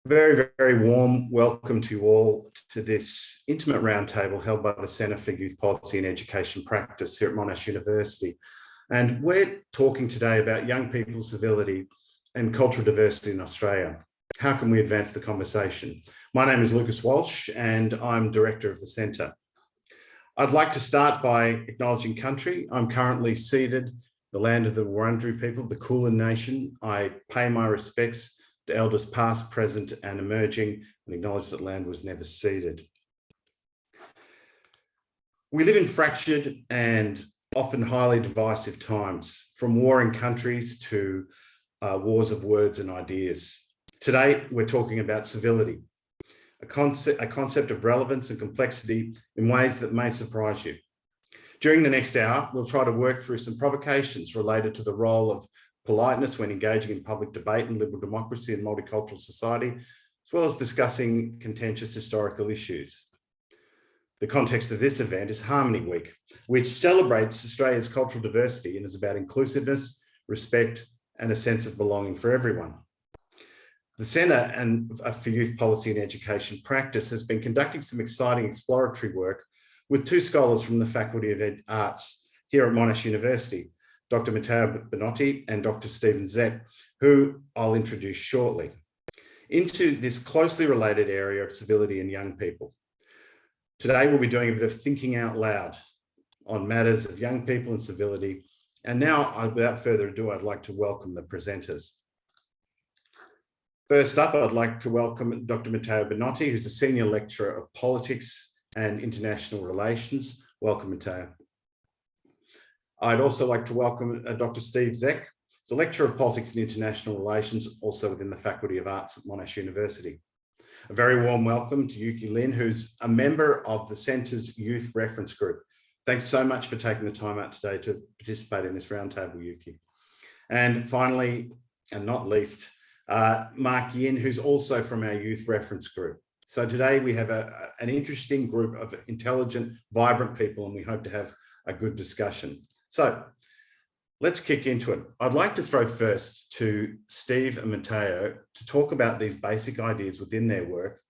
Very, very warm welcome to you all to this intimate roundtable held by the Centre for Youth Policy and Education Practice here at Monash University. And we're talking today about young people's civility and cultural diversity in Australia. How can we advance the conversation? My name is Lucas Walsh and I'm Director of the Centre. I'd like to start by acknowledging country. I'm currently seated, the land of the Wurundjeri people, the Kulin Nation. I pay my respects to elders past, present and emerging, and acknowledge that land was never ceded. We live in fractured and often highly divisive times, from warring countries to wars of words and ideas. Today, we're talking about civility, a concept of relevance and complexity in ways that may surprise you. During the next hour, we'll try to work through some provocations related to the role of politeness when engaging in public debate in liberal democracy and multicultural society, as well as discussing contentious historical issues. The context of this event is Harmony Week, which celebrates Australia's cultural diversity and is about inclusiveness, respect, and a sense of belonging for everyone. The Centre for Youth Policy and Education Practice has been conducting some exciting exploratory work with two scholars from the Faculty of Arts here at Monash University, Dr. Matteo Benotti and Dr. Stephen Zeck, who I'll introduce shortly, into this closely related area of civility and young people. Today, we'll be doing a bit of thinking out loud on matters of young people and civility. And now, without further ado, I'd like to welcome the presenters. First up, I'd like to welcome Dr. Matteo Benotti, who's a Senior Lecturer of Politics and International Relations. Welcome, Matteo. I'd also like to welcome Dr. Steve Zeck. He's a Lecturer of Politics and International Relations, also within the Faculty of Arts at Monash University. A very warm welcome to Yuki Lin, who's a member of the Centre's Youth Reference Group. Thanks so much for taking the time out today to participate in this roundtable, Yuki. And finally, and not least, Mark Yin, who's also from our Youth Reference Group. So today we have an interesting group of intelligent, vibrant people, and we hope to have a good discussion. So let's kick into it. I'd like to throw first to Steve and Matteo to talk about these basic ideas within their work,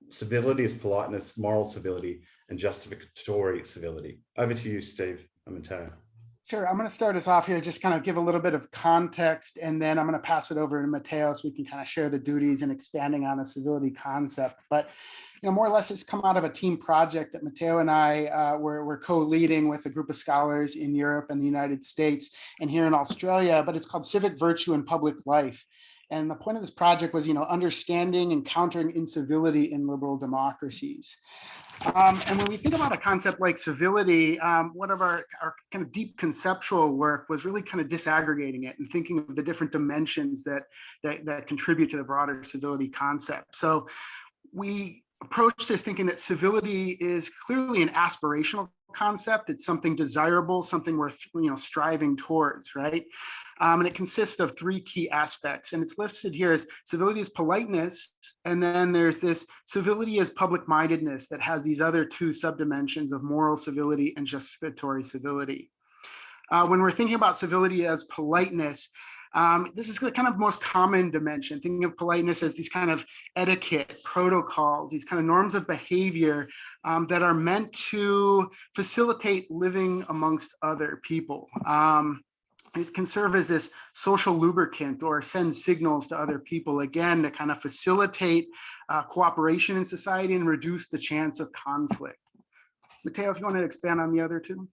civility as politeness, moral civility, and justificatory civility. Over to you, Steve and Matteo. Sure, I'm going to start us off here, just kind of give a little bit of context, and then I'm going to pass it over to Matteo so we can kind of share the duties and expanding on the civility concept. But more or less it's come out of a team project that Matteo and I were co-leading with a group of scholars in Europe and the United States and here in Australia, but it's called Civic Virtue in Public Life. And the point of this project was, understanding and countering incivility in liberal democracies. And when we think about a concept like civility, one of our kind of deep conceptual work was really kind of disaggregating it and thinking of the different dimensions that contribute to the broader civility concept. So we approach this thinking that civility is clearly an aspirational concept. It's something desirable, something worth striving towards, right? And it consists of three key aspects, and it's listed here as civility as politeness, and then there's this civility as public-mindedness that has these other two subdimensions of moral civility and justificatory civility. When we're thinking about civility as politeness, this is the kind of most common dimension, thinking of politeness as these kind of etiquette, protocols, these kind of norms of behavior that are meant to facilitate living amongst other people. It can serve as this social lubricant or send signals to other people, again, to kind of facilitate cooperation in society and reduce the chance of conflict. Matteo, if you want to expand on the other two.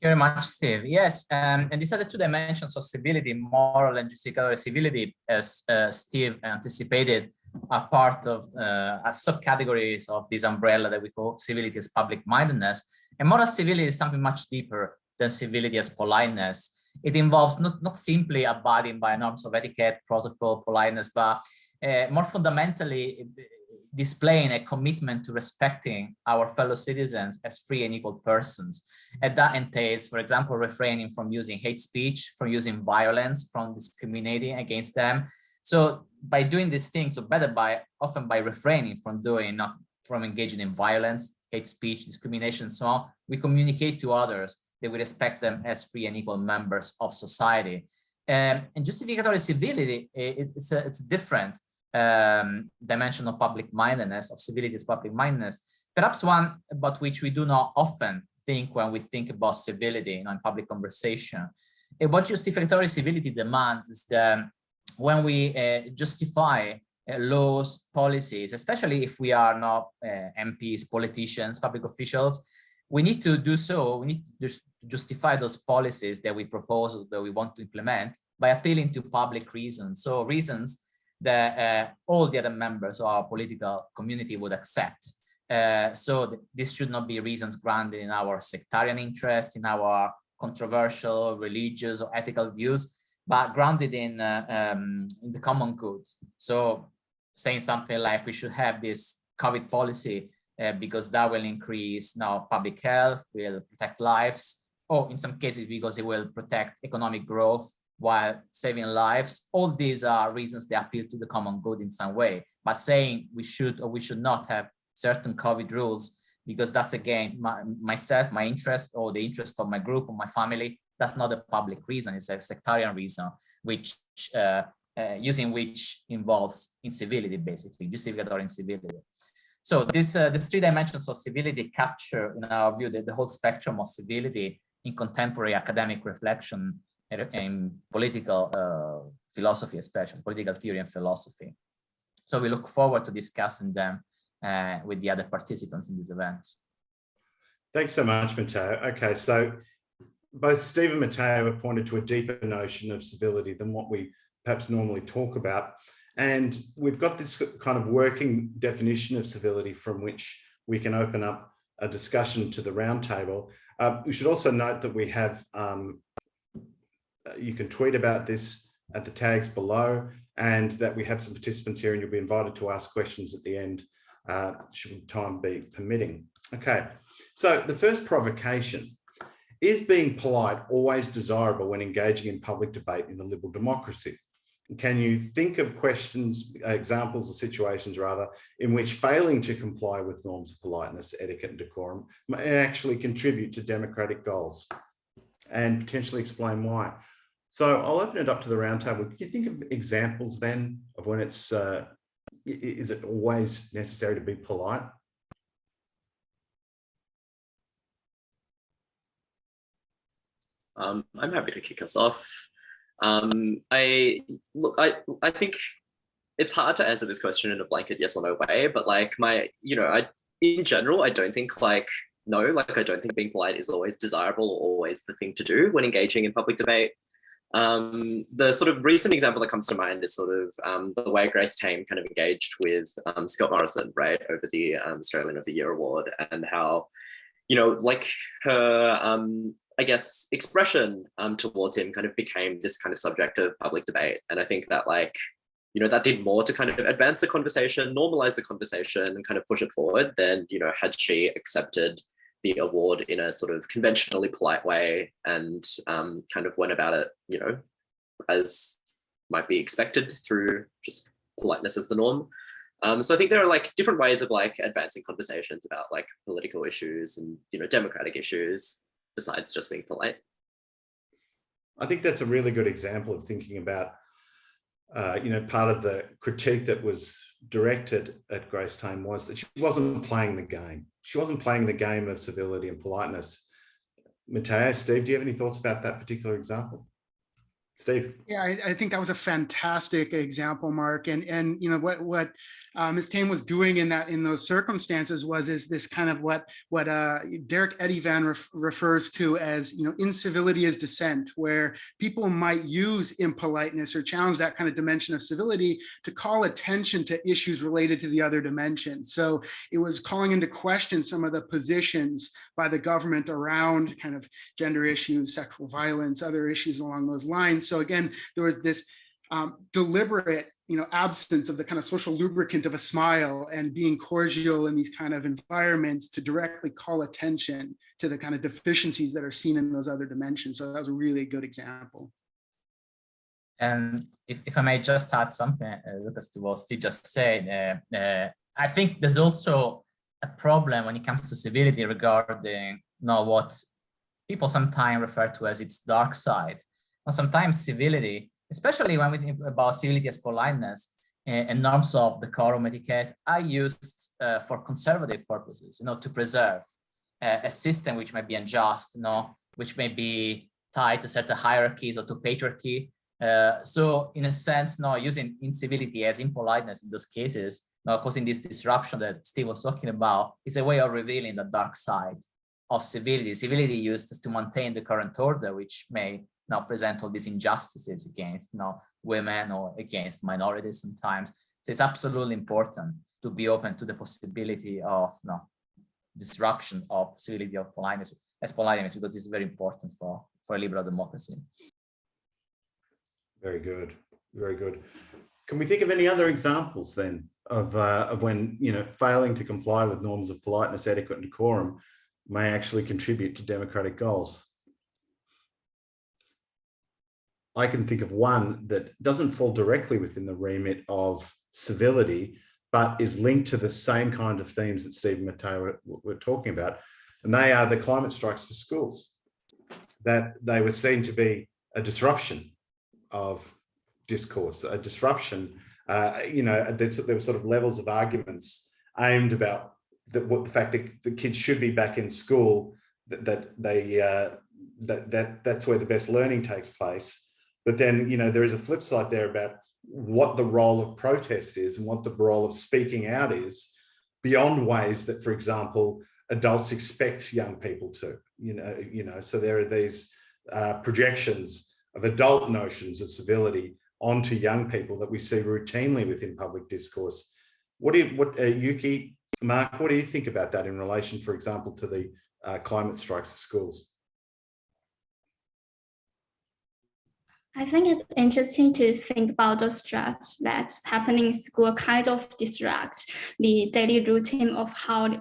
Thank you very much, Steve. Yes, and these are the two dimensions of civility, moral and justificatory civility, as Steve anticipated, are part of subcategories of this umbrella that we call civility as public-mindedness. And moral civility is something much deeper than civility as politeness. It involves not simply abiding by norms of etiquette, protocol, politeness, but more fundamentally displaying a commitment to respecting our fellow citizens as free and equal persons. And that entails, for example, refraining from using hate speech, from using violence, from discriminating against them. So by doing these things, or better, often by refraining from engaging in violence, hate speech, discrimination, and so on, we communicate to others that we respect them as free and equal members of society. And justificatory civility it's a different dimension of public-mindedness, of civility is public-mindedness, perhaps one about which we do not often think when we think about civility in public conversation. And what justificatory civility demands is that when we justify laws, policies, especially if we are not MPs, politicians, public officials, we need to do so. We need to justify those policies that we propose, that we want to implement, by appealing to public reasons. So reasons that all the other members of our political community would accept. So this should not be reasons grounded in our sectarian interests, in our controversial, religious, or ethical views, but grounded in the common good. So saying something like we should have this COVID policy because that will increase public health, will protect lives, or in some cases because it will protect economic growth while saving lives. All these are reasons that appeal to the common good in some way. But saying we should or we should not have certain COVID rules because that's again myself, my interest, or the interest of my group or my family, that's not a public reason. It's a sectarian reason, which using which involves incivility, basically, justificatory incivility. So these three dimensions of civility capture, in our view, the whole spectrum of civility in contemporary academic reflection in political philosophy, especially political theory and philosophy. So we look forward to discussing them with the other participants in this event. Thanks so much, Matteo. Okay, so both Steve and Matteo have pointed to a deeper notion of civility than what we perhaps normally talk about. And we've got this kind of working definition of civility from which we can open up a discussion to the roundtable. We should also note that we have, you can tweet about this at the tags below, and that we have some participants here and you'll be invited to ask questions at the end, should time be permitting. Okay, so the first provocation: is being polite always desirable when engaging in public debate in a liberal democracy? Can you think of questions, examples or situations rather, in which failing to comply with norms of politeness, etiquette and decorum may actually contribute to democratic goals, and potentially explain why? So I'll open it up to the roundtable. Can you think of examples then of when it's, is it always necessary to be polite? I'm happy to kick us off. I think it's hard to answer this question in a blanket yes or no way, but like in general, I don't think I don't think being polite is always desirable or always the thing to do when engaging in public debate. The sort of recent example that comes to mind is sort of the way Grace Tame kind of engaged with Scott Morrison, right, over the Australian of the Year award, and how, like her, I guess, expression towards him kind of became this kind of subject of public debate. And I think that that did more to kind of advance the conversation, normalize the conversation, and kind of push it forward than, had she accepted the award in a sort of conventionally polite way and kind of went about it, as might be expected through just politeness as the norm. So I think there are different ways of advancing conversations about political issues and, democratic issues besides just being polite. I think that's a really good example of thinking about, part of the critique that was directed at Grace Tame was that she wasn't playing the game. She wasn't playing the game of civility and politeness. Matteo, Steve, do you have any thoughts about that particular example? Steve? Yeah, I think that was a fantastic example, Mark. And what Ms. Tame was doing in those circumstances is this kind of what Derek Edivan refers to as incivility as dissent, where people might use impoliteness or challenge that kind of dimension of civility to call attention to issues related to the other dimension. So it was calling into question some of the positions by the government around kind of gender issues, sexual violence, other issues along those lines. So again, there was this deliberate, absence of the kind of social lubricant of a smile and being cordial in these kind of environments to directly call attention to the kind of deficiencies that are seen in those other dimensions. So that was a really good example. And if I may just add something, Lucas, to what Steve just said, I think there's also a problem when it comes to civility regarding what people sometimes refer to as its dark side. sometimes civility, especially when we think about civility as politeness and norms of decorum etiquette, are used for conservative purposes, to preserve a system which might be unjust, which may be tied to certain hierarchies or to patriarchy. So in a sense, using incivility as impoliteness in those cases, causing this disruption that Steve was talking about, is a way of revealing the dark side of civility. Civility used to maintain the current order, which may now present all these injustices against women or against minorities sometimes. So it's absolutely important to be open to the possibility of disruption of civility or politeness as politeness, because it's very important for a liberal democracy. Very good, very good. Can we think of any other examples then of when failing to comply with norms of politeness, etiquette, and decorum may actually contribute to democratic goals? I can think of one that doesn't fall directly within the remit of civility, but is linked to the same kind of themes that Steve and Matteo were talking about, and they are the climate strikes for schools. That they were seen to be a disruption of discourse, a disruption. There were sort of levels of arguments aimed about the fact that the kids should be back in school, that's where the best learning takes place. But then, there is a flip side there about what the role of protest is and what the role of speaking out is beyond ways that, for example, adults expect young people to, so there are these projections of adult notions of civility onto young people that we see routinely within public discourse. Yuki, Mark, what do you think about that in relation, for example, to the climate strikes for schools? I think it's interesting to think about those strikes that's happening in school kind of disrupt the daily routine of how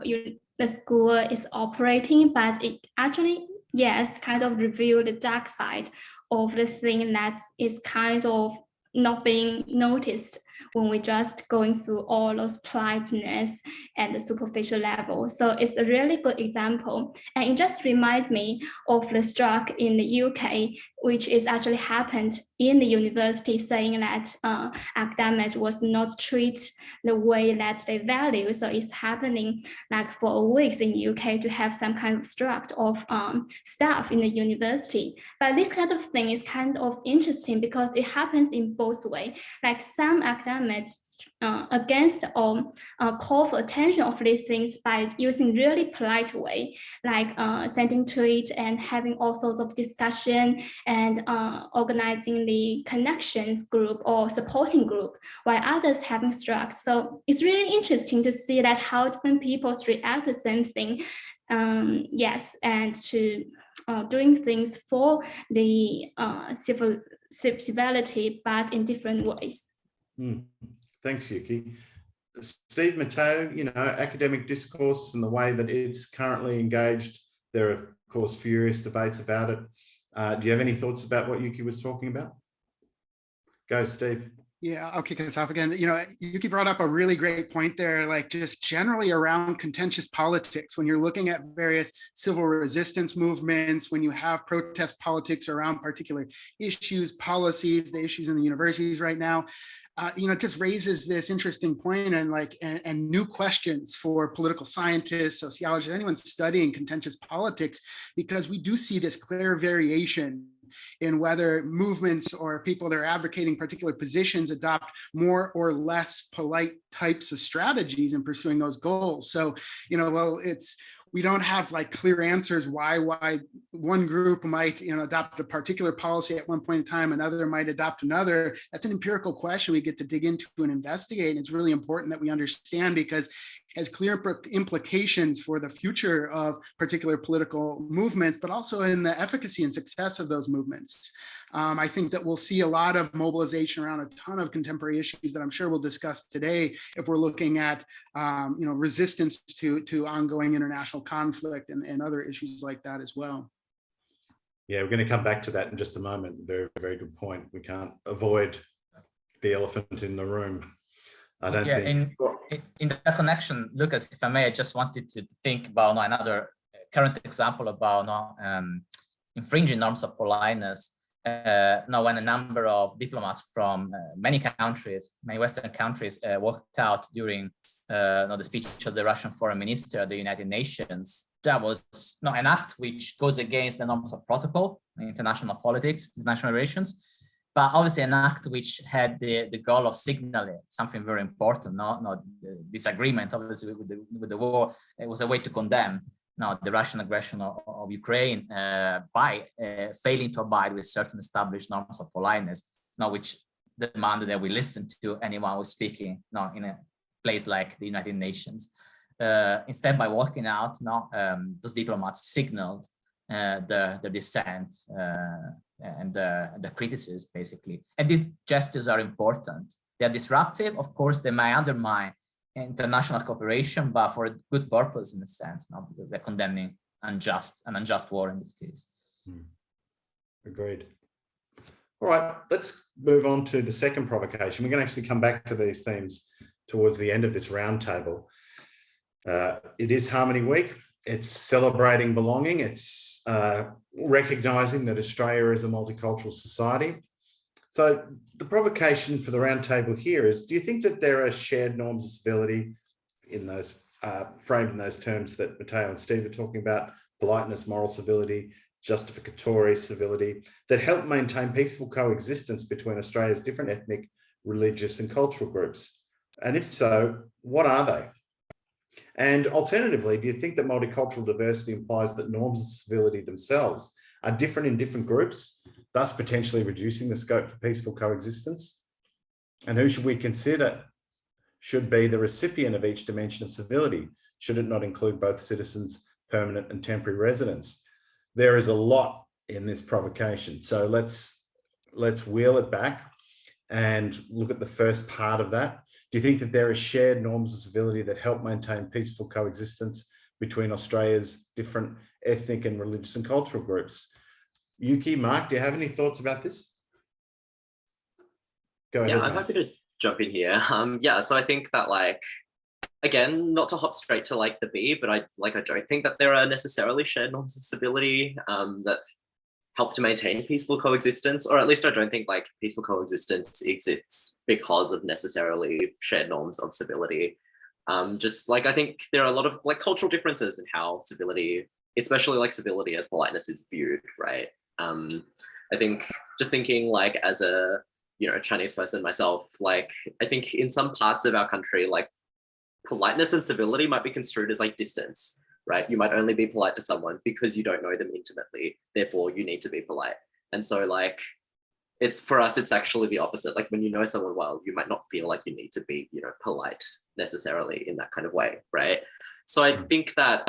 the school is operating, but it actually, yes, kind of reveal the dark side of the thing that is kind of not being noticed when we're just going through all those politeness at the superficial level. So it's a really good example. And it just reminds me of the strike in the UK, which is actually happened in the university, saying that academics was not treated the way that they value. So it's happening like for weeks in UK to have some kind of strike of staff in the university. But this kind of thing is kind of interesting because it happens in both ways. Like some academics against or call for attention of these things by using really polite way, like sending tweets and having all sorts of discussion and organizing the connections group or supporting group, while others having struck. So it's really interesting to see that how different people react to the same thing. Yes, and to doing things for the civility, but in different ways. Thanks, Yuki. Steve, Matteo, academic discourse and the way that it's currently engaged, there are, of course, furious debates about it. Do you have any thoughts about what Yuki was talking about? Go, Steve. Yeah, I'll kick us off again. Yuki brought up a really great point there, like just generally around contentious politics. When you're looking at various civil resistance movements, when you have protest politics around particular issues, policies, the issues in the universities right now, it just raises this interesting point and new questions for political scientists, sociologists, anyone studying contentious politics, because we do see this clear variation in whether movements or people that are advocating particular positions adopt more or less polite types of strategies in pursuing those goals. So, we don't have like clear answers why one group might adopt a particular policy at one point in time, another might adopt another. That's an empirical question we get to dig into and investigate. And it's really important that we understand, because it has clear implications for the future of particular political movements, but also in the efficacy and success of those movements. I think that we'll see a lot of mobilization around a ton of contemporary issues that I'm sure we'll discuss today if we're looking at resistance to ongoing international conflict and other issues like that as well. Yeah, we're going to come back to that in just a moment. Very, very good point. We can't avoid the elephant in the room. I don't think. In that connection, Lucas, if I may, I just wanted to think about another current example about infringing norms of politeness. now when a number of diplomats from many countries, many Western countries, walked out during the speech of the Russian foreign minister at the United Nations, that was an act which goes against the norms of protocol, international politics, international relations, but obviously an act which had the goal of signaling something very important, not the disagreement, obviously, with the war. It was a way to condemn the Russian aggression of Ukraine by failing to abide with certain established norms of politeness, which demanded that we listen to anyone who's speaking in a place like the United Nations. Instead, by walking out, those diplomats signaled their dissent and the criticism, basically. And these gestures are important. They are disruptive. Of course, they may undermine international cooperation, but for a good purpose in a sense, because they're condemning an unjust war in this case. Agreed. All right, let's move on to the second provocation. We're going to actually come back to these themes towards the end of this roundtable. It is Harmony Week. It's celebrating belonging. It's recognising that Australia is a multicultural society. So the provocation for the roundtable here is, do you think that there are shared norms of civility in those, framed in those terms that Matteo and Steve are talking about, politeness, moral civility, justificatory civility, that help maintain peaceful coexistence between Australia's different ethnic, religious and cultural groups? And if so, what are they? And alternatively, do you think that multicultural diversity implies that norms of civility themselves are different in different groups, thus potentially reducing the scope for peaceful coexistence? And who should we consider should be the recipient of each dimension of civility? Should it not include both citizens, permanent and temporary residents? There is a lot in this provocation. So let's wheel it back and look at the first part of that. Do you think that there are shared norms of civility that help maintain peaceful coexistence between Australia's different ethnic and religious and cultural groups? Yuki, Mark, do you have any thoughts about this? Go ahead. Yeah, I'm happy to jump in here. So I think that, like, again, not to hop straight to like the B, but I don't think that there are necessarily shared norms of civility that help to maintain peaceful coexistence, or at least I don't think like peaceful coexistence exists because of necessarily shared norms of civility. Just like, I think there are a lot of like cultural differences in how civility, especially like civility as politeness, is viewed, right? I think just thinking like as a, Chinese person myself, like I think in some parts of our country, like politeness and civility might be construed as like distance, right? You might only be polite to someone because you don't know them intimately, therefore you need to be polite. And so like, for us, it's actually the opposite. Like when you know someone well, you might not feel like you need to be, polite necessarily in that kind of way, right? So I think that,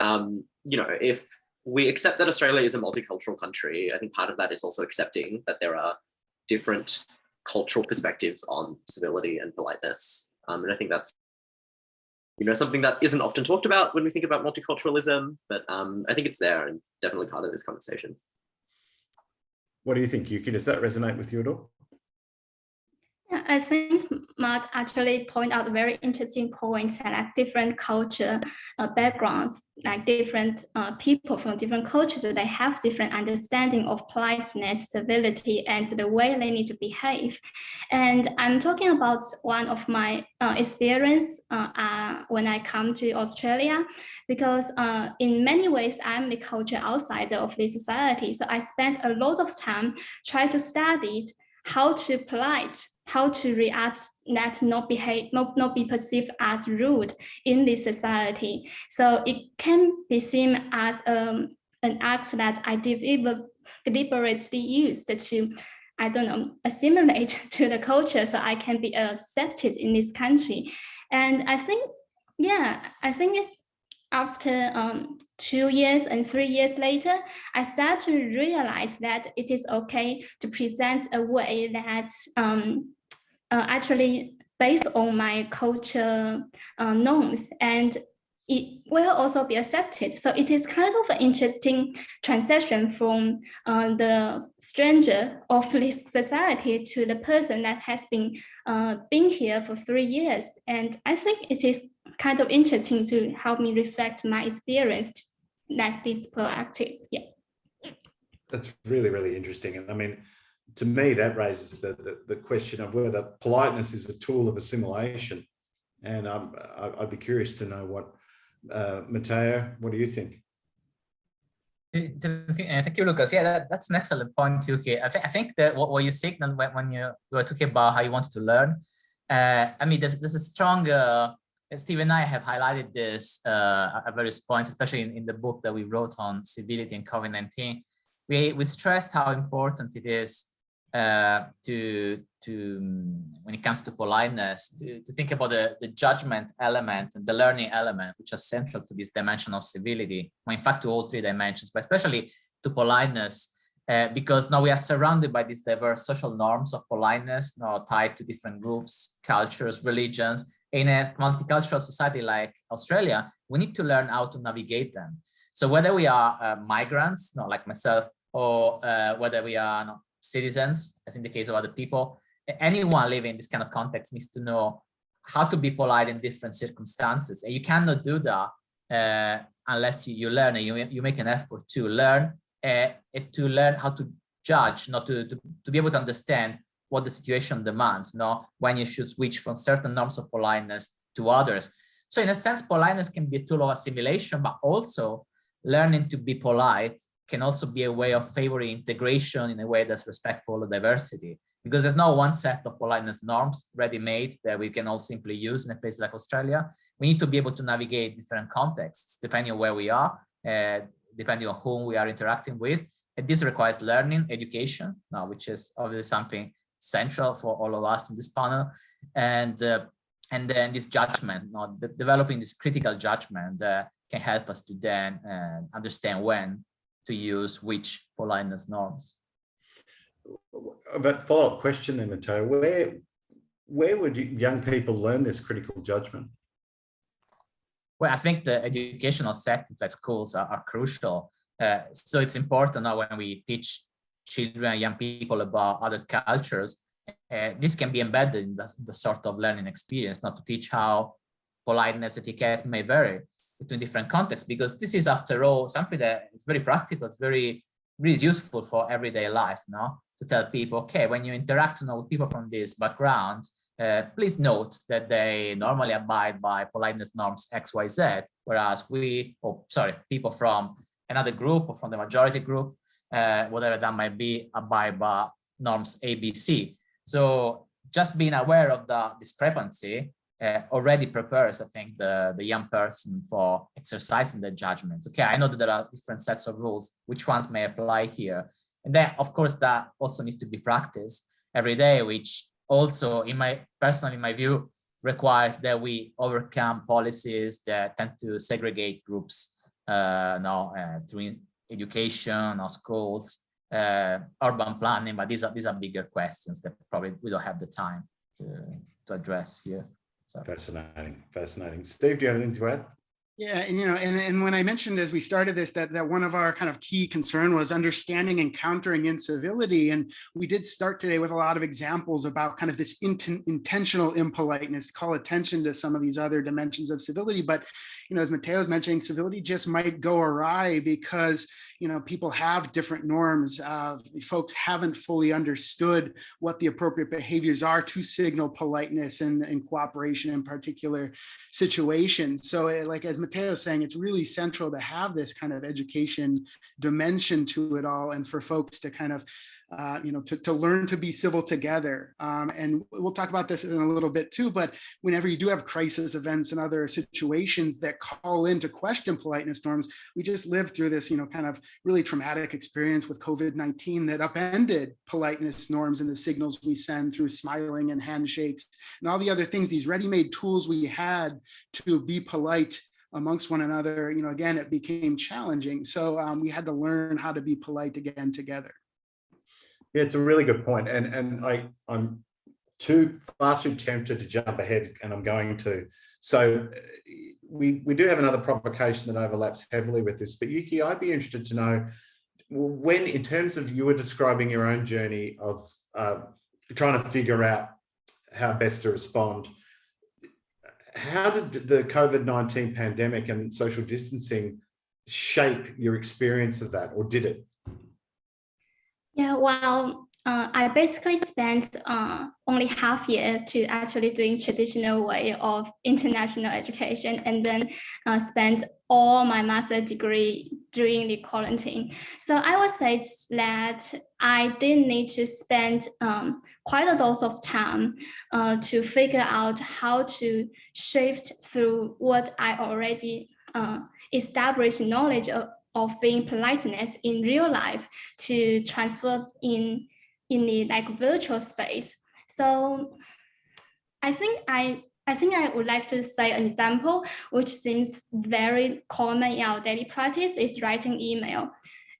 if we accept that Australia is a multicultural country, I think part of that is also accepting that there are different cultural perspectives on civility and politeness. And I think that's, something that isn't often talked about when we think about multiculturalism, but I think it's there and definitely part of this conversation. What do you think, Yuki? Does that resonate with you at all? Yeah, I think Mark actually point out very interesting points, and like different culture backgrounds, like different people from different cultures, they have different understanding of politeness, civility, and the way they need to behave. And I'm talking about one of my experience when I come to Australia, because in many ways, I'm the culture outsider of this society. So I spent a lot of time trying to study how to polite, how to react that not be perceived as rude in this society. So it can be seen as an act that I deliberately used to, assimilate to the culture so I can be accepted in this country. And I think it's after 2 years and 3 years later, I started to realize that it is okay to present a way that actually based on my culture norms, and it will also be accepted. So it is kind of an interesting transition from the stranger of this society to the person that has been here for 3 years. And I think it is kind of interesting to help me reflect my experience like this proactive. Yeah. That's really, really interesting. And I mean, to me, that raises the question of whether politeness is a tool of assimilation. And I'd be curious to know what, Matteo, what do you think? Thank you, Lucas. Yeah, that's an excellent point, UK. I think that what you signaled when you were talking about how you wanted to learn, I mean, there's a strong, Steve and I have highlighted this at various points, especially in the book that we wrote on civility and COVID-19. We stressed how important it is to when it comes to politeness, to think about the judgment element and the learning element, which are central to this dimension of civility, well, in fact, to all three dimensions, but especially to politeness, because now we are surrounded by these diverse social norms of politeness, now tied to different groups, cultures, religions. In a multicultural society like Australia, we need to learn how to navigate them. So whether we are migrants, not like myself, or whether we are citizens, as in the case of other people, anyone living in this kind of context needs to know how to be polite in different circumstances. And you cannot do that unless you learn and you make an effort to learn how to judge, not to be able to understand what the situation demands, when you should switch from certain norms of politeness to others. So in a sense, politeness can be a tool of assimilation, but also learning to be polite can also be a way of favoring integration in a way that's respectful of diversity, because there's no one set of politeness norms ready-made that we can all simply use in a place like Australia. We need to be able to navigate different contexts depending on where we are, depending on whom we are interacting with. And this requires learning, education, which is obviously something central for all of us in this panel. And then this judgment, developing this critical judgment can help us to then understand when to use which politeness norms. But follow-up question then, Matteo, where would young people learn this critical judgment? Well, I think the educational settings like schools are crucial. So it's important now when we teach children and young people about other cultures, this can be embedded in the sort of learning experience, not to teach how politeness etiquette may vary between different contexts, because this is, after all, something that is very practical. It's really useful for everyday life, to tell people, okay, when you interact with people from this background, please note that they normally abide by politeness norms X, Y, Z, whereas people from another group or from the majority group, whatever that might be, abide by norms A, B, C. So just being aware of the discrepancy already prepares, I think, the young person for exercising their judgment. Okay, I know that there are different sets of rules, which ones may apply here. And then, of course, that also needs to be practiced every day, which also, in my view, requires that we overcome policies that tend to segregate groups through education or schools, urban planning, but these are bigger questions that probably we don't have the time to address here. So. Fascinating. Steve, do you have anything to add? Yeah, and when I mentioned as we started this that one of our kind of key concern was understanding and countering incivility, and we did start today with a lot of examples about kind of this intentional impoliteness, to call attention to some of these other dimensions of civility. But as Matteo was mentioning, civility just might go awry because people have different norms. Folks haven't fully understood what the appropriate behaviors are to signal politeness and cooperation in particular situations. So like as Matteo was saying, it's really central to have this kind of education dimension to it all, and for folks to kind of to learn to be civil together. And we'll talk about this in a little bit too, but whenever you do have crisis events and other situations that call in to question politeness norms, we just lived through this, kind of really traumatic experience with COVID-19 that upended politeness norms and the signals we send through smiling and handshakes and all the other things, these ready-made tools we had to be polite amongst one another. Again, it became challenging. So we had to learn how to be polite again together. Yeah, it's a really good point. And I'm far too tempted to jump ahead, and I'm going to. So we do have another provocation that overlaps heavily with this, but Yuki, I'd be interested to know when, in terms of you were describing your own journey of trying to figure out how best to respond, how did the COVID-19 pandemic and social distancing shape your experience of that, or did it? Yeah, well, I basically spent only half year to actually doing traditional way of international education, and then spent all my master's degree during the quarantine. So I would say that I did need to spend quite a lot of time to figure out how to shift through what I already established knowledge of being politeness in real life to transfer in the like virtual space. So I think I would like to say an example which seems very common in our daily practice is writing email.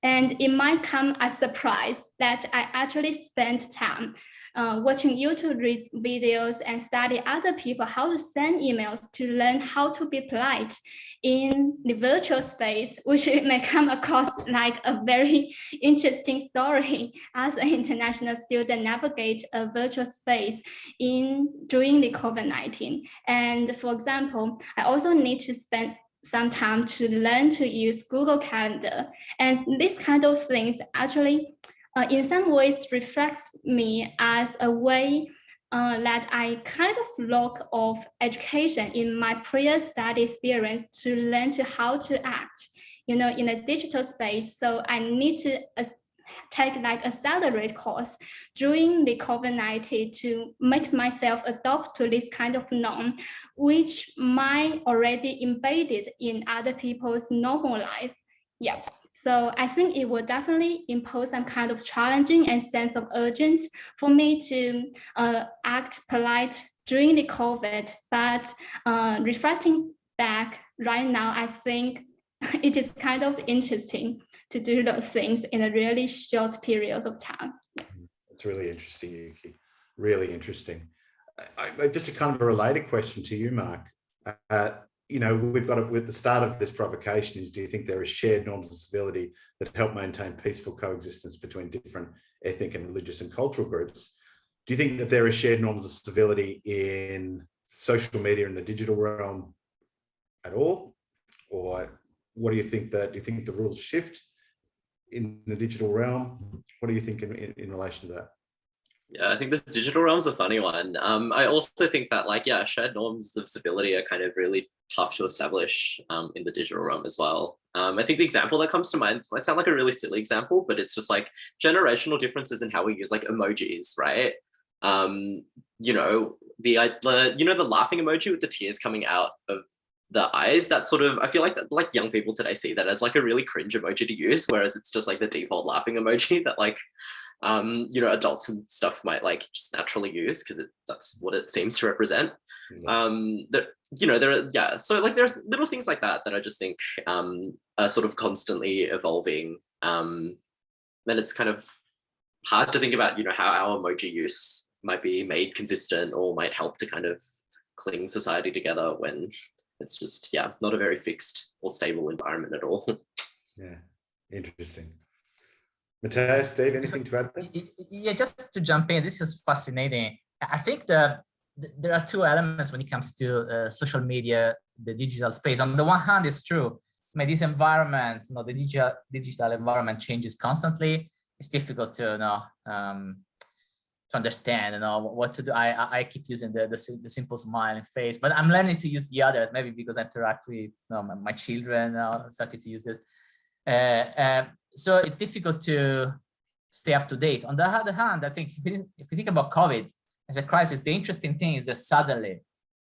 And it might come as a surprise that I actually spent time watching YouTube videos and study other people how to send emails to learn how to be polite in the virtual space, which may come across like a very interesting story as an international student navigate a virtual space during the COVID-19. And for example, I also need to spend some time to learn to use Google Calendar. And this kind of things actually in some ways reflects me as a way that I kind of lack of education in my prior study experience to learn to how to act, in a digital space. So I need to take like accelerate course during the COVID-19 to make myself adopt to this kind of norm, which might already embedded in other people's normal life. Yeah. So I think it will definitely impose some kind of challenging and sense of urgency for me to act polite during the COVID. But reflecting back right now, I think it is kind of interesting to do those things in a really short period of time. It's really interesting, Yuki. Really interesting. Just a kind of a related question to you, Mark. We've got it with the start of this provocation is, do you think there are shared norms of civility that help maintain peaceful coexistence between different ethnic and religious and cultural groups? Do you think that there are shared norms of civility in social media and the digital realm at all? Or what do you think do you think the rules shift in the digital realm? What do you think in relation to that? Yeah, I think the digital realm's a funny one. I also think that shared norms of civility are kind of really tough to establish in the digital realm as well. I think the example that comes to mind might sound like a really silly example, but it's just like generational differences in how we use like emojis, right? The laughing emoji with the tears coming out of the eyes, that sort of, I feel like that, like young people today see that as like a really cringe emoji to use, whereas it's just like the default laughing emoji that like adults and stuff might like just naturally use because that's what it seems to represent. So like there's little things like that I just think are sort of constantly evolving. Then it's kind of hard to think about how our emoji use might be made consistent or might help to kind of cling society together when it's just not a very fixed or stable environment at all. Yeah, interesting. Matteo, Steve, anything to add there? Yeah, just to jump in, this is fascinating. I think there are two elements when it comes to social media, the digital space. On the one hand, it's true. This environment, the digital environment changes constantly. It's difficult to understand, what to do. I keep using the simple smiling face, but I'm learning to use the others. Maybe because I interact with my children. Started to use this. So it's difficult to stay up to date. On the other hand, I think if you think about COVID as a crisis, the interesting thing is that suddenly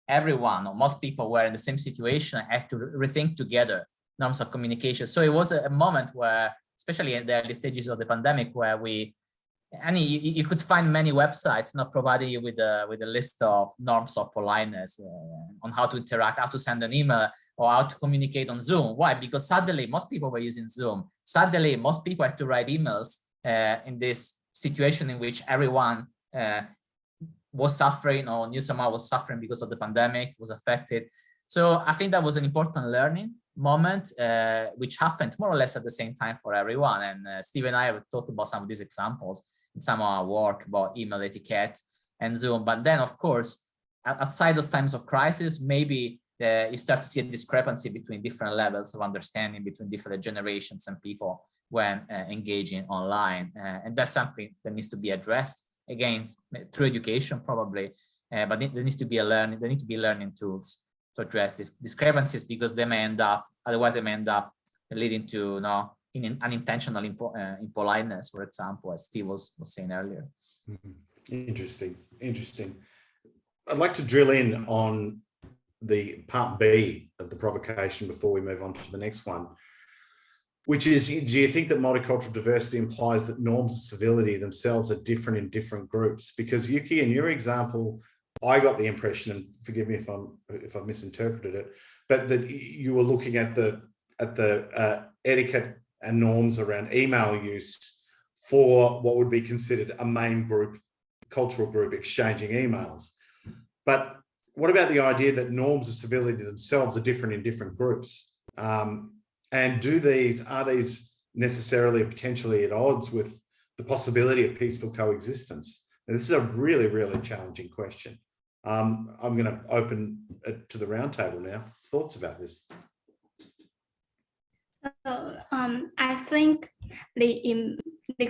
everyone or most people were in the same situation and had to rethink together norms of communication. So it was a moment where, especially in the early stages of the pandemic, where you could find many websites providing you with a list of norms of politeness on how to interact, how to send an email, or how to communicate on Zoom. Why? Because suddenly most people were using Zoom. Suddenly most people had to write emails in this situation in which everyone was suffering or knew someone was suffering because of the pandemic, was affected. So I think that was an important learning moment, which happened more or less at the same time for everyone. And Steve and I have talked about some of these examples in some of our work about email etiquette and Zoom. But then, of course, outside those times of crisis, maybe you start to see a discrepancy between different levels of understanding between different generations and people when engaging online. And that's something that needs to be addressed again through education probably, but there needs to be there need to be learning tools to address these discrepancies, because they may end up, otherwise they may end up leading to unintentional impoliteness, for example, as Steve was saying earlier. Interesting. I'd like to drill in on the part B of the provocation before we move on to the next one, which is, do you think that multicultural diversity implies that norms of civility themselves are different in different groups? Because Yuki, in your example, I got the impression, and forgive me if I've misinterpreted it, but that you were looking at the etiquette and norms around email use for what would be considered a main group, cultural group exchanging emails. But what about the idea that norms of civility themselves are different in different groups? And are these necessarily potentially at odds with the possibility of peaceful coexistence? And this is a really, really challenging question. I'm going to open it to the roundtable now. Thoughts about this? So I think the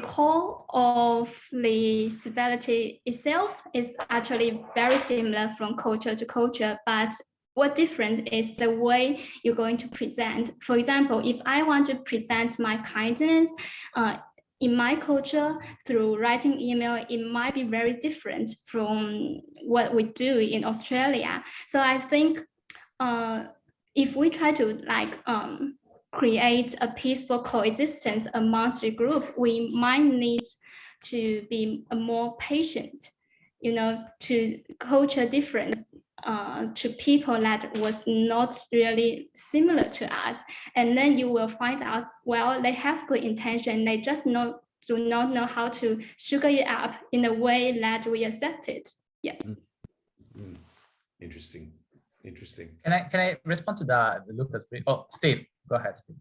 core of the civility itself is actually very similar from culture to culture, but what different is the way you're going to present. For example, if I want to present my kindness in my culture through writing email, it might be very different from what we do in Australia. So I think if we try to create a peaceful coexistence amongst the group, we might need to be more patient, to culture difference, to people that was not really similar to us. And then you will find out, well, they have good intention, they just do not know how to sugar it up in a way that we accept it. Yeah. Interesting. Can I respond to that, Lucas? Oh, Steve, go ahead, Steve.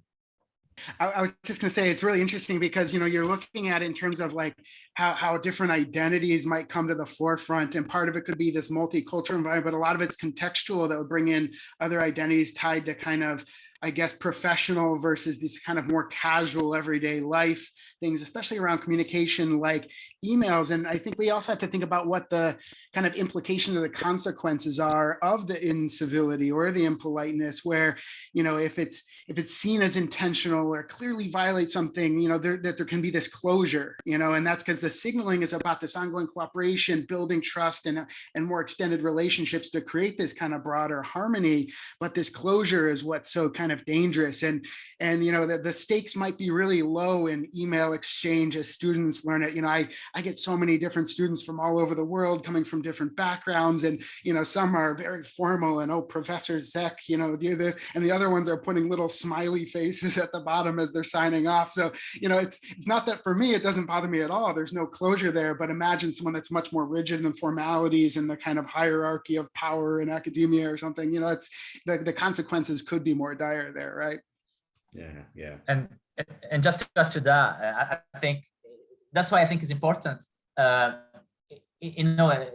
I was just going to say, it's really interesting because, you're looking at it in terms of like how different identities might come to the forefront. And part of it could be this multicultural environment, but a lot of it's contextual that would bring in other identities tied to kind of, I guess, professional versus this kind of more casual everyday life things, especially around communication like emails. And I think we also have to think about what the kind of implications or the consequences are of the incivility or the impoliteness, where, if it's seen as intentional or clearly violates something, that there can be this closure, and that's because the signaling is about this ongoing cooperation, building trust and more extended relationships to create this kind of broader harmony. But this closure is what's so kind of dangerous. And the stakes might be really low in email exchange as students learn it. I get so many different students from all over the world coming from different backgrounds, and some are very formal and, oh, Professor Zek, do this, and the other ones are putting little smiley faces at the bottom as they're signing off. So it's not that for me it doesn't bother me at all. There's no closure there. But imagine someone that's much more rigid in formalities and the kind of hierarchy of power in academia or something. It's the consequences could be more dire there, right? Yeah. And just to add to that, I think that's why I think it's important.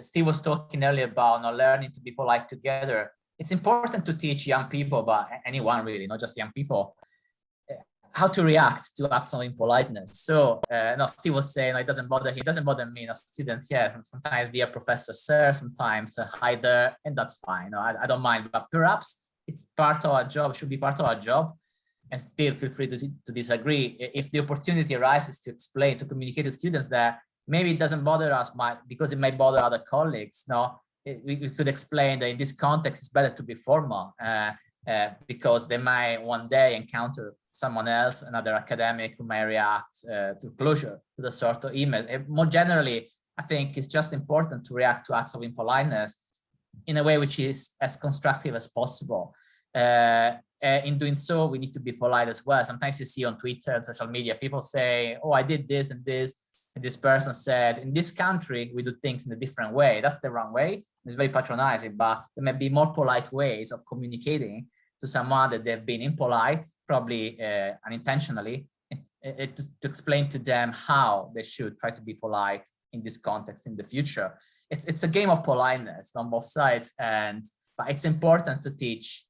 Steve was talking earlier about learning to be polite together. It's important to teach young people, but anyone really, not just young people, how to react to acts of impoliteness. So, Steve was saying it doesn't bother me. Students, yes, and sometimes dear professor, sir, sometimes hi there, and that's fine. I don't mind, but perhaps it's part of our job, should be part of our job. And still feel free to disagree. If the opportunity arises to explain, to communicate to students that maybe it doesn't bother us because it may bother other colleagues. We could explain that in this context, it's better to be formal because they might one day encounter someone else, another academic, who may react to closure to the sort of email. More generally, I think it's just important to react to acts of impoliteness in a way which is as constructive as possible. In doing so, we need to be polite as well. Sometimes you see on Twitter and social media, people say, oh, I did this and this. And this person said, in this country, we do things in a different way. That's the wrong way. It's very patronizing, but there may be more polite ways of communicating to someone that they've been impolite, probably unintentionally, to explain to them how they should try to be polite in this context in the future. It's a game of politeness on both sides, but it's important to teach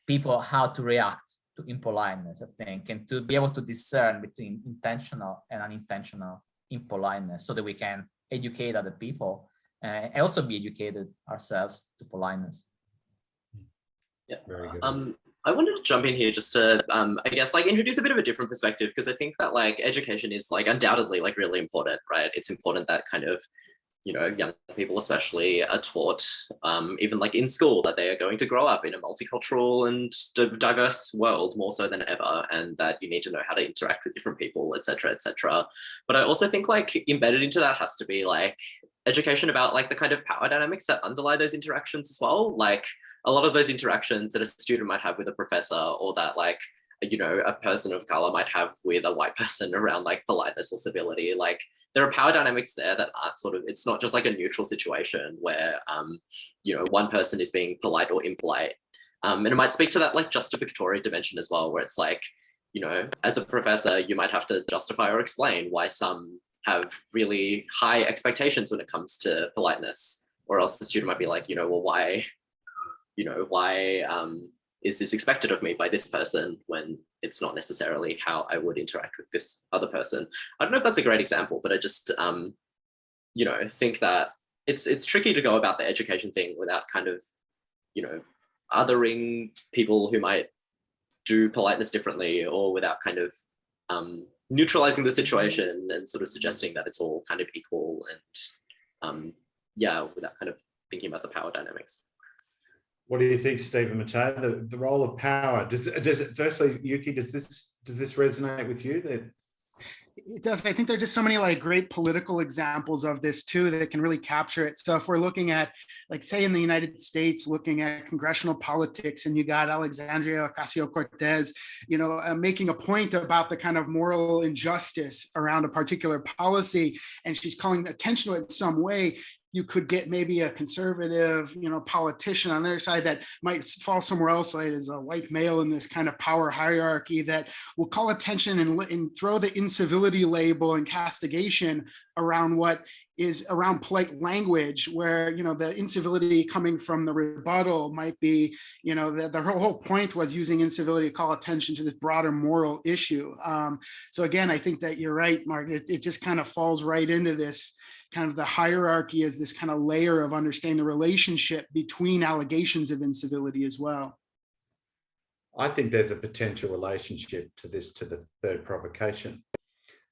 people how to react to impoliteness, I think, and to be able to discern between intentional and unintentional impoliteness so that we can educate other people and also be educated ourselves to politeness. Yeah. Very good. I wanted to jump in here just to, I guess, like introduce a bit of a different perspective, because I think that like education is like undoubtedly like really important, right? It's important that kind of, you know, young people especially are taught, even like in school, that they are going to grow up in a multicultural and diverse world more so than ever, and that you need to know how to interact with different people, et cetera, et cetera. But I also think like embedded into that has to be like education about like the kind of power dynamics that underlie those interactions as well. Like a lot of those interactions that a student might have with a professor, or that like, you know, a person of color might have with a white person around like politeness or civility, like there are power dynamics there that aren't sort of, it's not just like a neutral situation where, you know, one person is being polite or impolite. And it might speak to that like justificatory dimension as well, where it's like, you know, as a professor, you might have to justify or explain why some have really high expectations when it comes to politeness, or else the student might be like, you know, well, why, you know, why is this expected of me by this person when it's not necessarily how I would interact with this other person? I don't know if that's a great example, but I just, you know, think that it's tricky to go about the education thing without kind of, you know, othering people who might do politeness differently, or without kind of neutralizing the situation and sort of suggesting that it's all kind of equal, and yeah, without kind of thinking about the power dynamics. What do you think, Stephen Matteo? The role of power. Does it? Firstly, Yuki, does this resonate with you? That it does. I think there are just so many like great political examples of this too that can really capture it. So if we're looking at, like, say in the United States, looking at congressional politics, and you got Alexandria Ocasio-Cortez, you know, making a point about the kind of moral injustice around a particular policy, and she's calling attention to it in some way, you could get maybe a conservative, you know, politician on their side that might fall somewhere else, like as a white male in this kind of power hierarchy, that will call attention and throw the incivility label and castigation around what is around polite language, where, you know, the incivility coming from the rebuttal might be, you know, the whole point was using incivility to call attention to this broader moral issue. So again, I think that you're right, Mark. It just kind of falls right into this kind of the hierarchy as this kind of layer of understanding the relationship between allegations of incivility as well. I think there's a potential relationship to this, to the third provocation,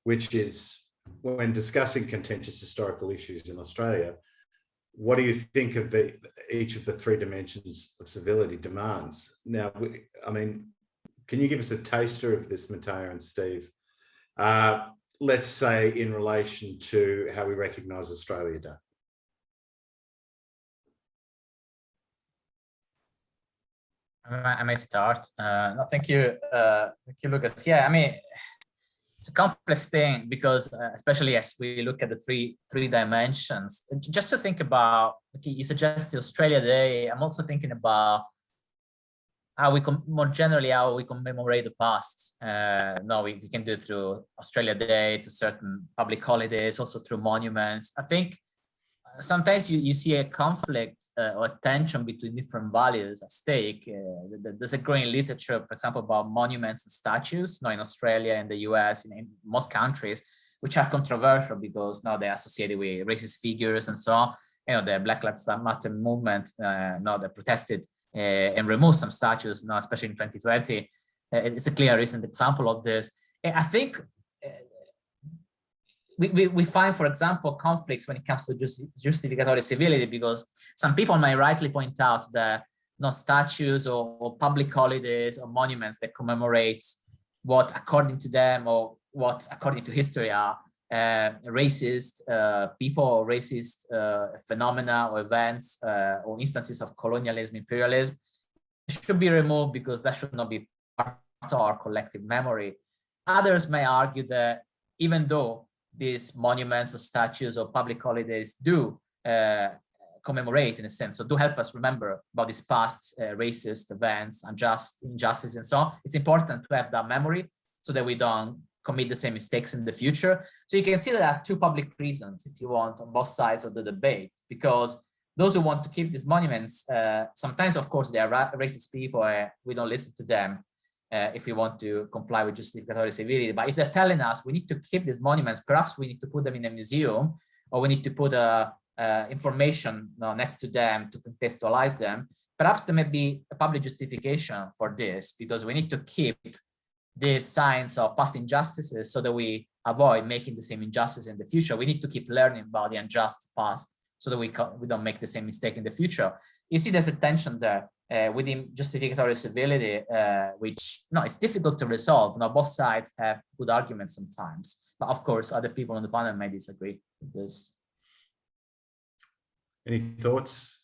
which is when discussing contentious historical issues in Australia, what do you think of each of the three dimensions of civility demands? Now, I mean, can you give us a taster of this, Matteo and Steve? Let's say in relation to how we recognise Australia Day. I may start. No, thank you, Lucas. Yeah, I mean, it's a complex thing because, especially as we look at the three dimensions, just to think about, okay, you suggested Australia Day. I'm also thinking about how we more generally how we commemorate the past. No, we can do it through Australia Day, to certain public holidays, also through monuments. I think sometimes you see a conflict or a tension between different values at stake. There's a growing literature, for example, about monuments and statues, in Australia and the US, in most countries, which are controversial because now they're associated with racist figures and so on. You know, the Black Lives Matter movement, they protested and remove some statues, especially in 2020. It's a clear recent example of this. And I think we find, for example, conflicts when it comes to justificatory civility, because some people might rightly point out that statues or public holidays or monuments that commemorate what, according to them, or what, according to history, are racist people or racist phenomena or events or instances of colonialism, imperialism, should be removed because that should not be part of our collective memory. Others may argue that even though these monuments or statues or public holidays do commemorate, in a sense, so do help us remember about these past racist events, injustice and so on, it's important to have that memory so that we don't commit the same mistakes in the future. So you can see that there are two public reasons, if you want, on both sides of the debate, because those who want to keep these monuments, sometimes, of course, they are racist people, we don't listen to them. if we want to comply with justificatory civility. But if they're telling us we need to keep these monuments, perhaps we need to put them in a museum, or we need to put information next to them to contextualize them, perhaps there may be a public justification for this, because we need to keep these signs of past injustices so that we avoid making the same injustice in the future. We need to keep learning about the unjust past so that we don't make the same mistake in the future. You see, there's a tension there within justificatory civility, which it's difficult to resolve. Both sides have good arguments sometimes, but of course, other people on the panel may disagree with this. Any thoughts?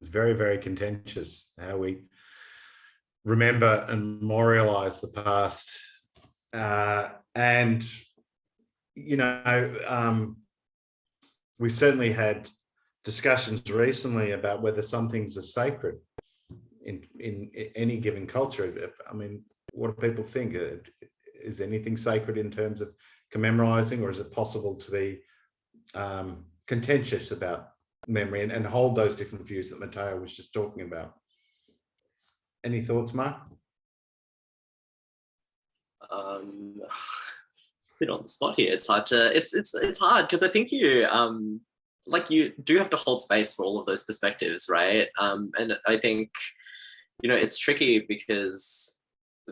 It's very, very contentious how we remember and memorialize the past. And, we certainly had discussions recently about whether some things are sacred in any given culture. I mean, what do people think? Is anything sacred in terms of commemorizing, or is it possible to be contentious about memory and hold those different views that Matteo was just talking about? Any thoughts, Mark? Bit on the spot here. It's hard to. It's hard because I think you you do have to hold space for all of those perspectives, right? And I think it's tricky because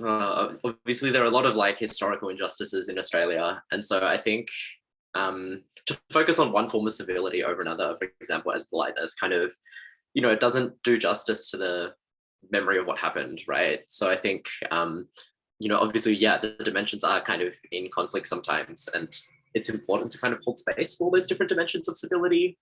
obviously there are a lot of historical injustices in Australia, and so I think to focus on one form of civility over another, for example, as politeness, kind of, it doesn't do justice to the memory of what happened, right? So I think, obviously, yeah, the dimensions are kind of in conflict sometimes, and it's important to kind of hold space for all those different dimensions of civility.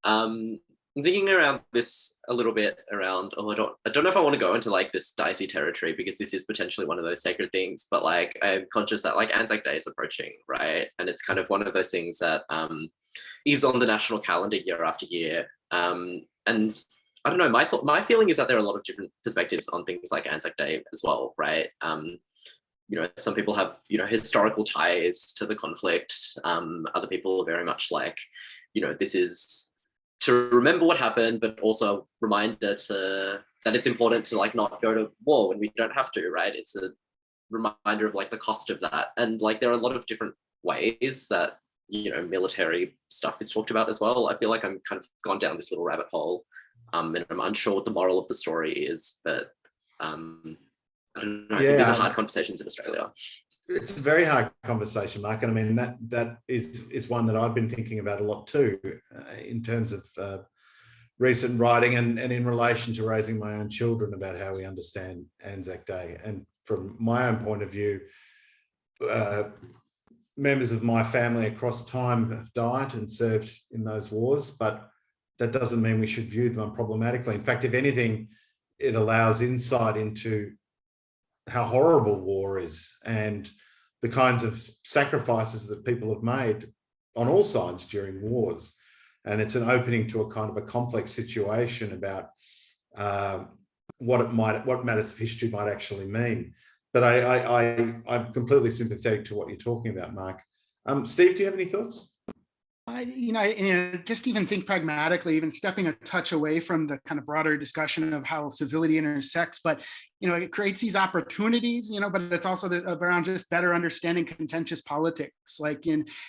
I'm thinking around this a little bit around, I don't know if I want to go into this dicey territory, because this is potentially one of those sacred things, but I'm conscious that Anzac Day is approaching, right? And it's kind of one of those things that is on the national calendar year after year. And I don't know, my feeling is that there are a lot of different perspectives on things like Anzac Day as well, right? Some people have, historical ties to the conflict. Other people are very much this is to remember what happened, but also a reminder that it's important to not go to war when we don't have to, right? It's a reminder of the cost of that. And there are a lot of different ways that, military stuff is talked about as well. I feel like I'm kind of gone down this little rabbit hole, and I'm unsure what the moral of the story is, but I don't know. I think these are hard conversations in Australia. It's a very hard conversation, Mark. And I mean, that is one that I've been thinking about a lot too, in terms of recent writing and in relation to raising my own children about how we understand Anzac Day. And from my own point of view, members of my family across time have died and served in those wars, but that doesn't mean we should view them problematically. In fact, if anything, it allows insight into how horrible war is and the kinds of sacrifices that people have made on all sides during wars. And it's an opening to a kind of a complex situation about what matters of history might actually mean. But I'm completely sympathetic to what you're talking about, Mark. Steve, do you have any thoughts? Just even think pragmatically, even stepping a touch away from the kind of broader discussion of how civility intersects, but it creates these opportunities, but it's also around just better understanding contentious politics,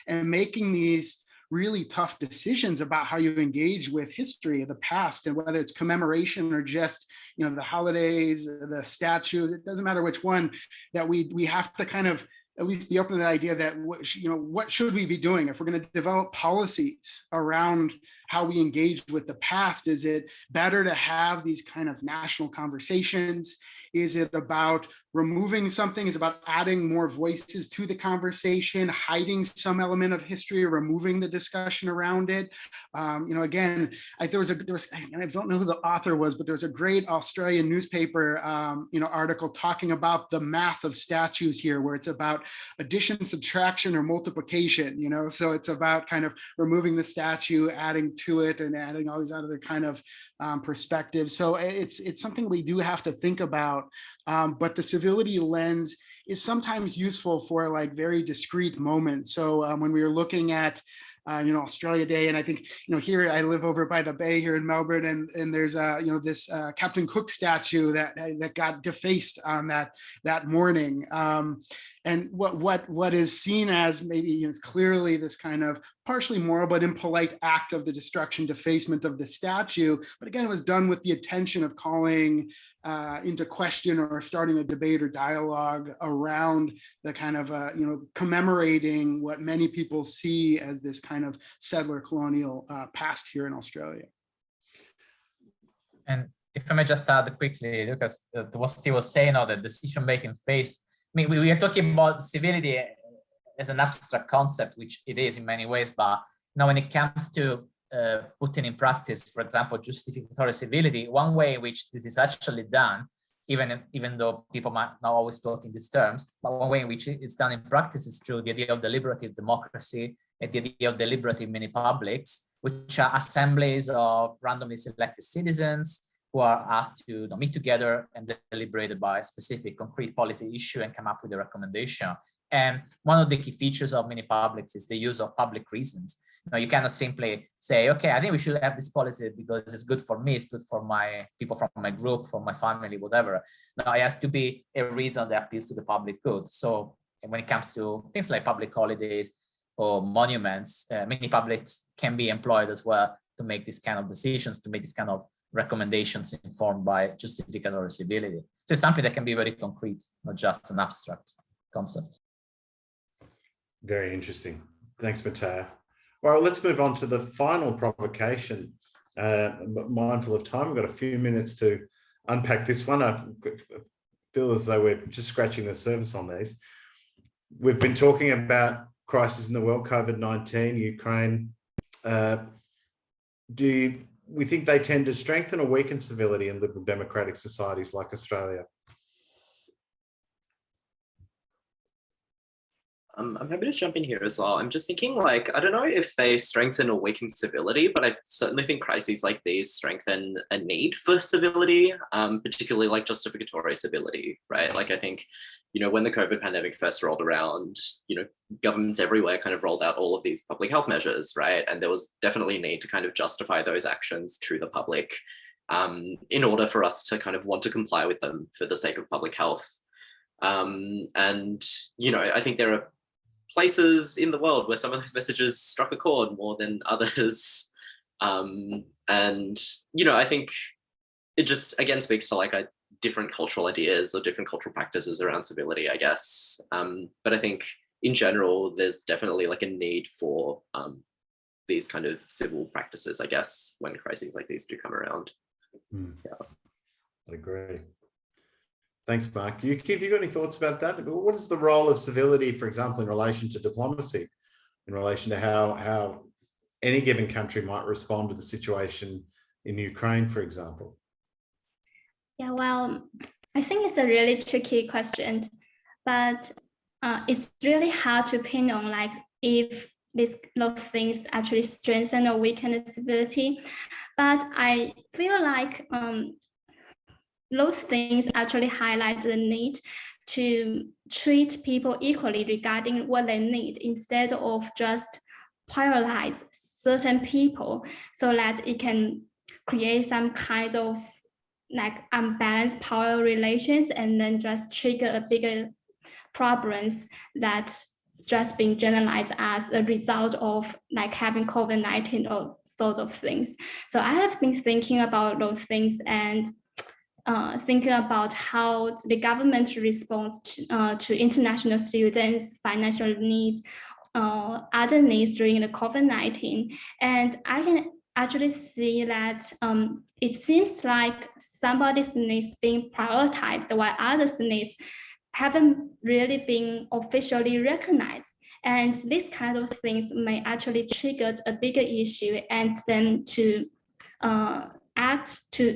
and making these really tough decisions about how you engage with history of the past, and whether it's commemoration or just the holidays, the statues, it doesn't matter which one, that we have to kind of at least be open to the idea that what should we be doing if we're going to develop policies around how we engage with the past? Is it better to have these kind of national conversations? Is it about removing something? Is it about adding more voices to the conversation, hiding some element of history, or removing the discussion around it? Again, there was, I don't know who the author was, but there was a great Australian newspaper, article talking about the math of statues here, where it's about addition, subtraction, or multiplication. So it's about kind of removing the statue, adding to it, and adding all these other kind of perspectives. So it's something we do have to think about. But the civility lens is sometimes useful for very discrete moments. So when we were looking at Australia Day. And I think, here I live over by the bay here in Melbourne, and there's this Captain Cook statue that got defaced on that morning. And what is seen as maybe clearly this kind of partially moral but impolite act of the destruction, defacement of the statue, but again, it was done with the intention of calling into question or starting a debate or dialogue around the kind of commemorating what many people see as this kind of settler colonial past here in Australia. And if I may just add quickly, Lucas, to what Steve was saying, the decision-making phase. I mean, we are talking about civility as an abstract concept, which it is in many ways, but now when it comes to putting in practice, for example, justificatory civility, one way in which this is actually done, even though people might not always talk in these terms, but one way in which it's done in practice is through the idea of deliberative democracy and the idea of deliberative mini-publics, which are assemblies of randomly selected citizens who are asked to meet together and deliberate about a specific concrete policy issue and come up with a recommendation. And one of the key features of mini-publics is the use of public reasons. You cannot simply say, okay, I think we should have this policy because it's good for me, it's good for my people from my group, for my family, whatever. No, it has to be a reason that appeals to the public good. So when it comes to things like public holidays or monuments, mini-publics can be employed as well to make these kind of decisions, to make these kind of recommendations informed by justificatory civility. So it's something that can be very concrete, not just an abstract concept. Very interesting. Thanks, Matteo. Well, let's move on to the final provocation. Mindful of time, we've got a few minutes to unpack this one. I feel as though we're just scratching the surface on these. We've been talking about crisis in the world, COVID-19, Ukraine. Do we think they tend to strengthen or weaken civility in liberal democratic societies like Australia? I'm happy to jump in here as well. I'm just thinking, I don't know if they strengthen or weaken civility, but I certainly think crises like these strengthen a need for civility, particularly justificatory civility, right? I think, when the COVID pandemic first rolled around, governments everywhere kind of rolled out all of these public health measures, right? And there was definitely a need to kind of justify those actions to the public in order for us to kind of want to comply with them for the sake of public health. And, I think there are places in the world where some of those messages struck a chord more than others. And, I think it just, again, speaks to different cultural ideas or different cultural practices around civility, I guess. But I think in general, there's definitely a need for these kind of civil practices, I guess, when crises like these do come around. Yeah. I agree. Thanks, Mark. Have you got any thoughts about that? What is the role of civility, for example, in relation to diplomacy, in relation to how any given country might respond to the situation in Ukraine, for example? Yeah, well, I think it's a really tricky question, but it's really hard to pin on if those things actually strengthen or weaken the civility. But I feel like those things actually highlight the need to treat people equally regarding what they need instead of just prioritize certain people so that it can create some kind of unbalanced power relations and then just trigger a bigger problems that just being generalized as a result of having COVID-19 or sort of things. So I have been thinking about those things and thinking about how the government responds to international students' financial needs, other needs during the COVID-19. And I can actually see that it seems like somebody's needs being prioritized while others' needs haven't really been officially recognized. And these kind of things may actually trigger a bigger issue and then to to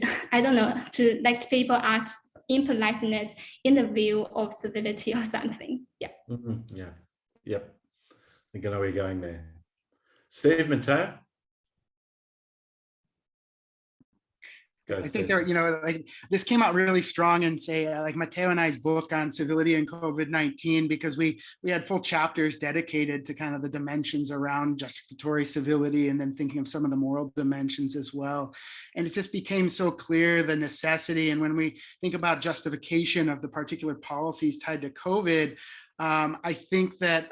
let people act impoliteness in the view of civility or something. Yeah. Yeah. Yep. I think I know where you're going there. Steve, Matteo? Go, I think Steve. there, like this came out really strong in say like Matteo and I's book on civility and COVID-19, because we had full chapters dedicated to kind of the dimensions around justificatory civility and then thinking of some of the moral dimensions as well. And it just became so clear the necessity. And when we think about justification of the particular policies tied to COVID, I think that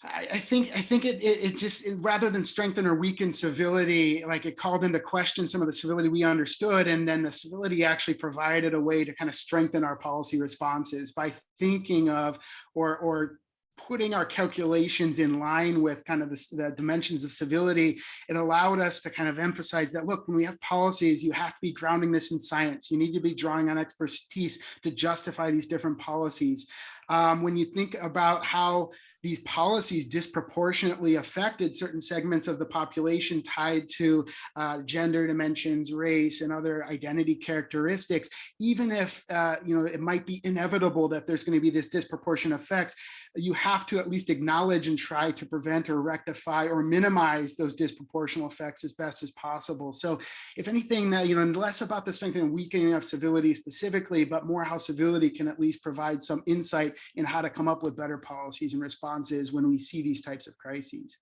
I think it just, rather than strengthen or weaken civility, like it called into question some of the civility we understood, and then the civility actually provided a way to kind of strengthen our policy responses by thinking of or putting our calculations in line with kind of the dimensions of civility. It allowed us to kind of emphasize that, look, when we have policies, you have to be grounding this in science. You need to be drawing on expertise to justify these different policies. When you think about how these policies disproportionately affected certain segments of the population tied to gender dimensions, race, and other identity characteristics, even if it might be inevitable that there's going to be this disproportionate effect, you have to at least acknowledge and try to prevent or rectify or minimize those disproportional effects as best as possible. So if anything, less about the strengthening and weakening of civility specifically, but more how civility can at least provide some insight in how to come up with better policies and responses when we see these types of crises.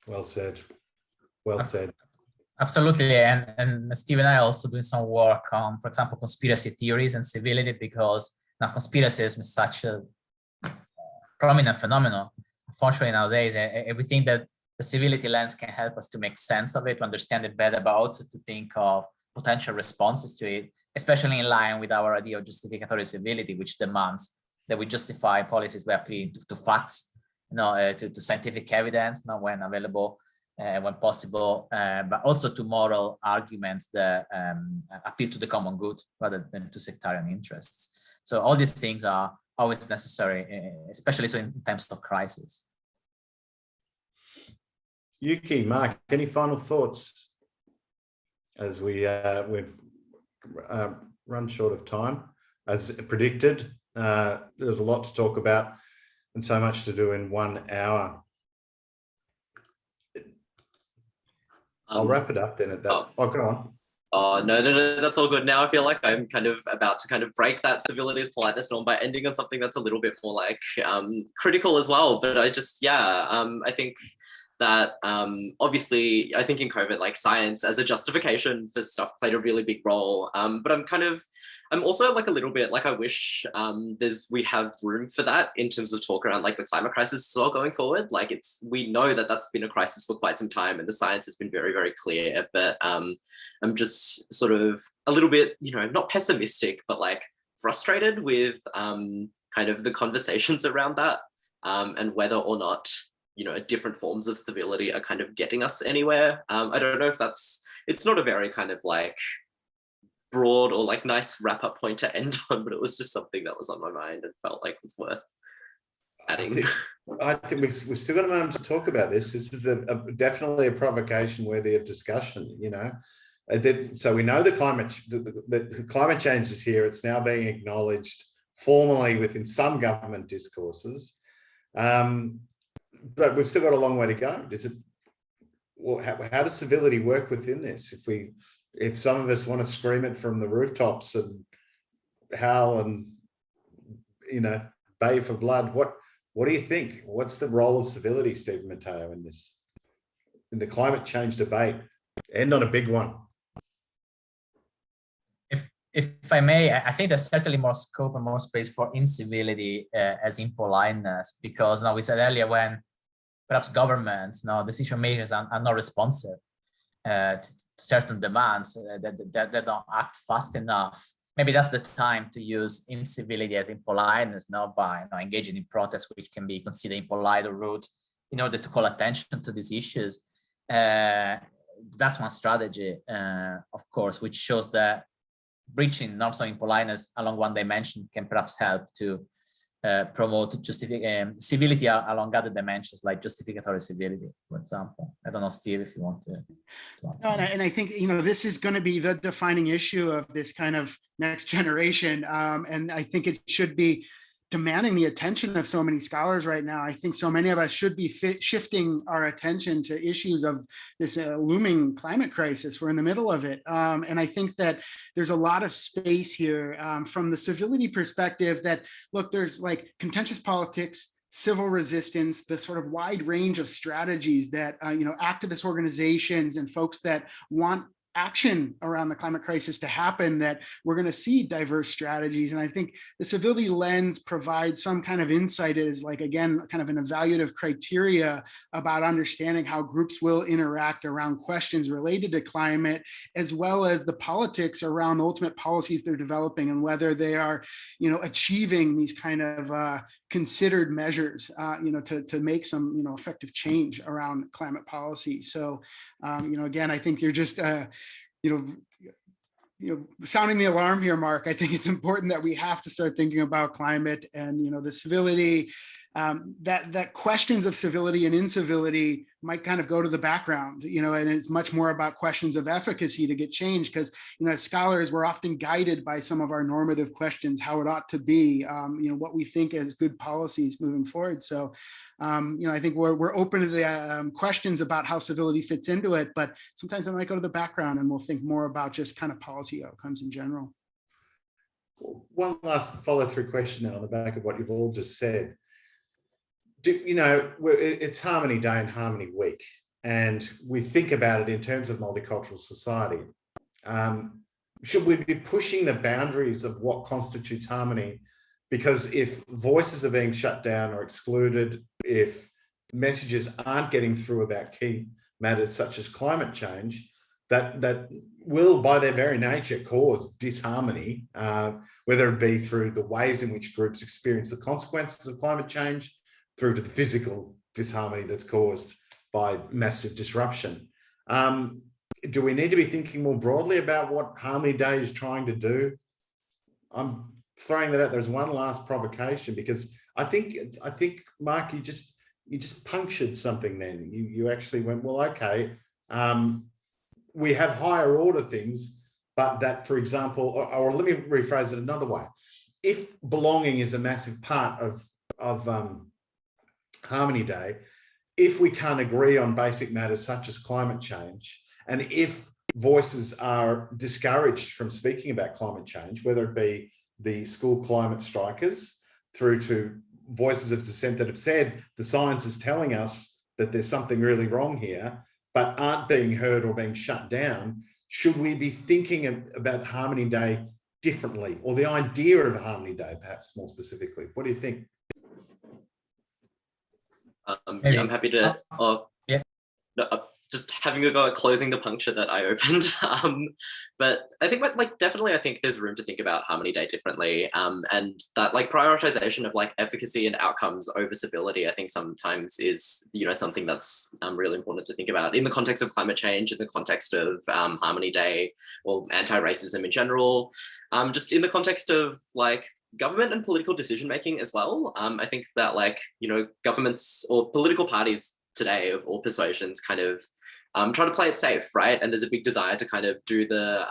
Well said. Well said. Absolutely. And Steve and I are also doing some work on, for example, conspiracy theories and civility, because now conspiracism is such a prominent phenomenon, unfortunately, nowadays. And we think that the civility lens can help us to make sense of it, to understand it better, but also to think of potential responses to it, especially in line with our idea of justificatory civility, which demands that we justify policies by appealing to facts, to scientific evidence, not when available, when possible, but also to moral arguments that appeal to the common good rather than to sectarian interests. So all these things are always necessary, especially so in times of crisis. Yuki, Mark, any final thoughts as we've run short of time as predicted? There's a lot to talk about and so much to do in 1 hour. I'll wrap it up then at that. Oh, go on. Oh, no, that's all good. Now I feel like I'm kind of about to kind of break that civility is politeness norm by ending on something that's a little bit more like critical as well. But I just, I think that obviously, I think in COVID, like science as a justification for stuff played a really big role. But I'm also like a little bit like, I wish we have room for that in terms of talk around like the climate crisis as well going forward. Like we know that that's been a crisis for quite some time and the science has been very, very clear, but I'm just sort of a little bit, not pessimistic, but like frustrated with kind of the conversations around that and whether or not, different forms of civility are kind of getting us anywhere. I don't know if it's not a very kind of like broad or like nice wrap up point to end on, but it was just something that was on my mind and felt like was worth adding. I think we've still got a moment to talk about this. This is definitely a provocation worthy of discussion, So we know the climate change is here. It's now being acknowledged formally within some government discourses. But we've still got a long way to go. How does civility work within this? If some of us want to scream it from the rooftops and howl and bay for blood, what do you think? What's the role of civility, Steve Matteo, in the climate change debate? End on a big one. If I may, I think there's certainly more scope and more space for incivility as impoliteness, because now we said earlier, when perhaps governments, decision makers are not responsive to certain demands, that don't act fast enough. Maybe that's the time to use incivility as impoliteness, not by engaging in protests, which can be considered impolite or rude, in order to call attention to these issues. That's one strategy, of course, which shows that breaching norms of impoliteness along one dimension can perhaps help to promote civility along other dimensions, like justificatory civility, for example. I don't know, Steve, if you want to and I think this is going to be the defining issue of this kind of next generation, and I think it should be demanding the attention of so many scholars right now. I think so many of us should be shifting our attention to issues of this looming climate crisis. We're in the middle of it. And I think that there's a lot of space here from the civility perspective that, look, there's like contentious politics, civil resistance, the sort of wide range of strategies that, activist organizations and folks that want action around the climate crisis to happen, that we're going to see diverse strategies. And I think the civility lens provides some kind of insight as, like, again, kind of an evaluative criteria about understanding how groups will interact around questions related to climate, as well as the politics around the ultimate policies they're developing and whether they are, achieving these kind of considered measures, to make some, effective change around climate policy. So, again, I think you're just, sounding the alarm here, Mark. I think it's important that we have to start thinking about climate and, the civility, that questions of civility and incivility might kind of go to the background, and it's much more about questions of efficacy to get change, because, as scholars, we're often guided by some of our normative questions, how it ought to be, what we think as good policies moving forward. So, I think we're open to the questions about how civility fits into it, but sometimes it might go to the background and we'll think more about just kind of policy outcomes in general. One last follow-through question then on the back of what you've all just said. It's Harmony Day and Harmony Week, and we think about it in terms of multicultural society. Should we be pushing the boundaries of what constitutes harmony? Because if voices are being shut down or excluded, if messages aren't getting through about key matters such as climate change, that will, by their very nature, cause disharmony, whether it be through the ways in which groups experience the consequences of climate change, through to the physical disharmony that's caused by massive disruption. Do we need to be thinking more broadly about what Harmony Day is trying to do? I'm throwing that out there as one last provocation, because I think, Mark, you just punctured something then. You actually went, well, okay, we have higher order things, but that, for example, or let me rephrase it another way. If belonging is a massive part of Harmony Day, if we can't agree on basic matters such as climate change, and if voices are discouraged from speaking about climate change, whether it be the school climate strikers through to voices of dissent that have said the science is telling us that there's something really wrong here, but aren't being heard or being shut down, should we be thinking about Harmony Day differently, or the idea of Harmony Day perhaps more specifically? What do you think? Yeah, I'm happy to. Just having a go at closing the puncture that I opened. But I think definitely, I think there's room to think about Harmony Day differently. And that prioritization of efficacy and outcomes over civility, I think sometimes is, something that's really important to think about in the context of climate change, in the context of Harmony Day, or anti-racism in general, just in the context of government and political decision-making as well. I think that governments or political parties today of all persuasions kind of try to play it safe, right? And there's a big desire to kind of do the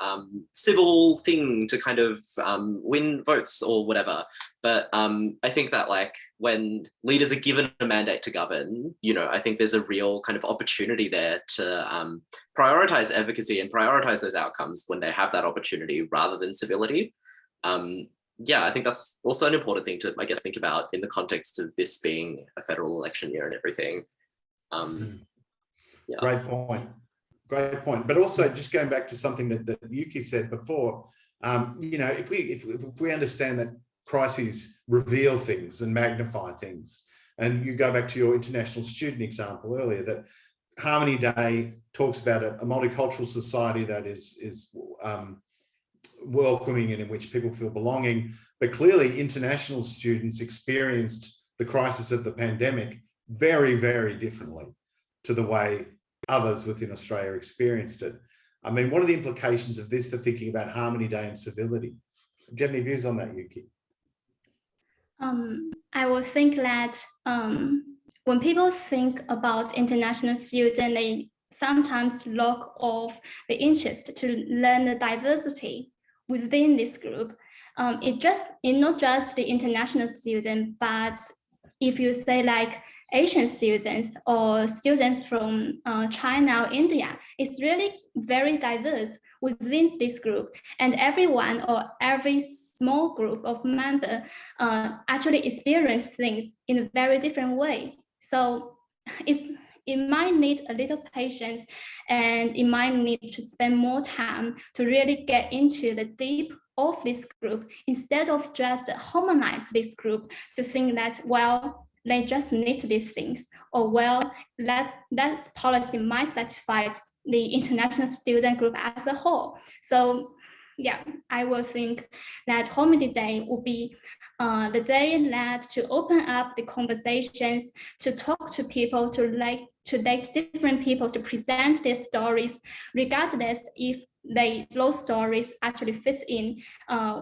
civil thing to kind of win votes or whatever. But I think that when leaders are given a mandate to govern, I think there's a real kind of opportunity there to prioritize efficacy and prioritize those outcomes when they have that opportunity rather than civility. Yeah, I think that's also an important thing to, think about in the context of this being a federal election year and everything. Yeah. Great point. But also, just going back to something that Yuki said before, if we understand that crises reveal things and magnify things, and you go back to your international student example earlier, that Harmony Day talks about a multicultural society that is welcoming and in which people feel belonging, but clearly international students experienced the crisis of the pandemic very, very differently to the way others within Australia experienced it. I mean, what are the implications of this for thinking about Harmony Day and civility? Do you have any views on that, Yuki? I would think that when people think about international students, they sometimes look off the interest to learn the diversity within this group. it's not just the international student, but if you say like Asian students or students from China or India, it's really very diverse within this group, and everyone or every small group of members actually experience things in a very different way. So it might need a little patience, and it might need to spend more time to really get into the deep of this group, instead of just homogenize this group to think that, well, they just need these things, or well, that policy might satisfy the international student group as a whole. So yeah, I will think that Hominy Day will be the day that to open up the conversations, to talk to people, to let different people to present their stories, regardless if those stories actually fit in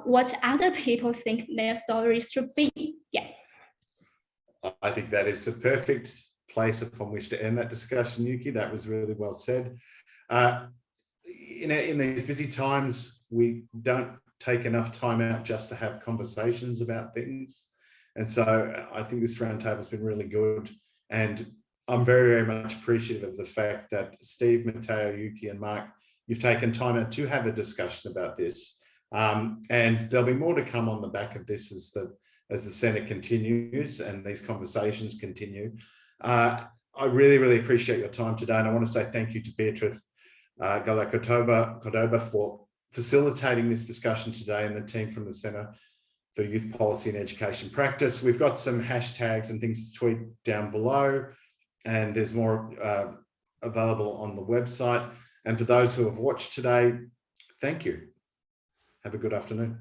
what other people think their stories should be. Yeah. I think that is the perfect place upon which to end that discussion, Yuki. That was really well said. In these busy times, we don't take enough time out just to have conversations about things. And so I think this roundtable has been really good. And I'm very, very much appreciative of the fact that Steve, Matteo, Yuki, and Mark, you've taken time out to have a discussion about this. And there'll be more to come on the back of this as the Centre continues and these conversations continue. I really, really appreciate your time today. And I want to say thank you to Beatrice Cordova for facilitating this discussion today, and the team from the Centre for Youth Policy and Education Practice. We've got some hashtags and things to tweet down below, and there's more available on the website. And for those who have watched today, thank you. Have a good afternoon.